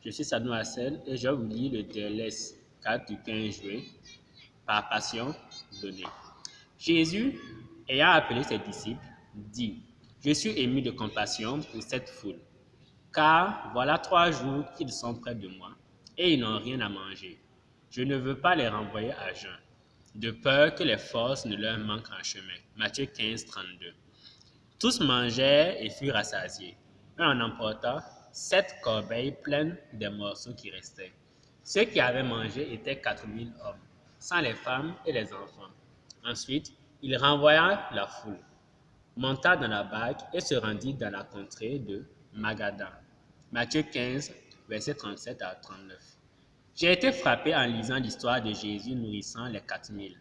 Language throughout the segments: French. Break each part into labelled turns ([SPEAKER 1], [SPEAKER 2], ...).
[SPEAKER 1] Je suis Sadou Hassel et je vous lis le DLS 4 du 15 juillet par Passion donnée. Jésus, ayant appelé ses disciples, dit: Je suis ému de compassion pour cette foule, car voilà 3 jours qu'ils sont près de moi et ils n'ont rien à manger. Je ne veux pas les renvoyer à jeun, de peur que les forces ne leur manquent en chemin. Matthieu 15, 32. Tous mangèrent et furent rassasiés. Et on emporta 7 corbeilles pleines des morceaux qui restaient. Ceux qui avaient mangé étaient 4000 hommes, sans les femmes et les enfants. Ensuite, il renvoya la foule, monta dans la barque et se rendit dans la contrée de Magadan. Matthieu 15, versets 37 à 39. J'ai été frappé en lisant l'histoire de Jésus nourrissant les 4000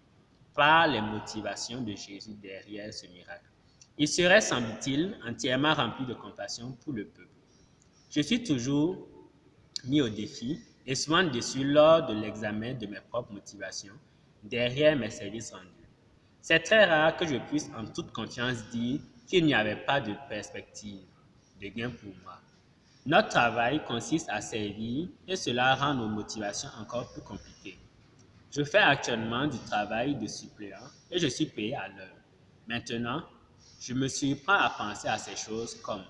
[SPEAKER 1] par les motivations de Jésus derrière ce miracle. Il serait, semble-t-il, entièrement rempli de compassion pour le peuple. Je suis toujours mis au défi et souvent déçu lors de l'examen de mes propres motivations derrière mes services rendus. C'est très rare que je puisse en toute confiance dire qu'il n'y avait pas de perspective de gain pour moi. Notre travail consiste à servir et cela rend nos motivations encore plus compliquées. Je fais actuellement du travail de suppléant et je suis payé à l'heure. Maintenant, je me surprends à penser à ces choses comme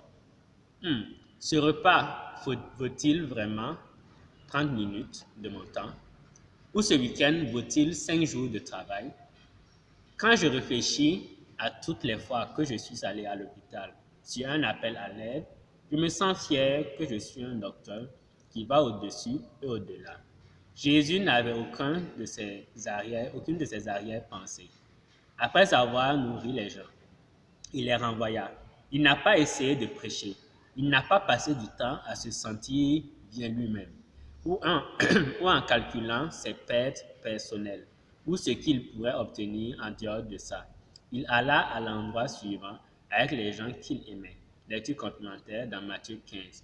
[SPEAKER 1] Hmm, ce repas vaut-il vraiment 30 minutes de mon temps? Ou ce week-end vaut-il 5 jours de travail? Quand je réfléchis à toutes les fois que je suis allé à l'hôpital sur un appel à l'aide, je me sens fier que je suis un docteur qui va au-dessus et au-delà. Jésus n'avait aucune de ses arrière-pensées. Après avoir nourri les gens, il les renvoya. Il n'a pas essayé de prêcher. Il n'a pas passé du temps à se sentir bien lui-même ou en calculant ses pertes personnelles ou ce qu'il pourrait obtenir en dehors de ça. Il alla à l'endroit suivant avec les gens qu'il aimait. Lecture complémentaire dans Matthieu 15,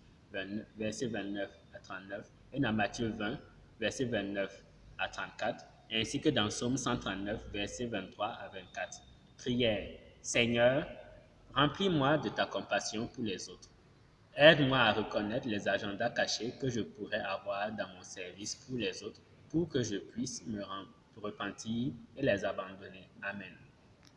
[SPEAKER 1] versets 29 à 39 et dans Matthieu 20, versets 29 à 34, ainsi que dans Psaume 139, versets 23 à 24. Prière. Seigneur, remplis-moi de ta compassion pour les autres. Aide-moi à reconnaître les agendas cachés que je pourrais avoir dans mon service pour les autres pour que je puisse me repentir et les abandonner. Amen.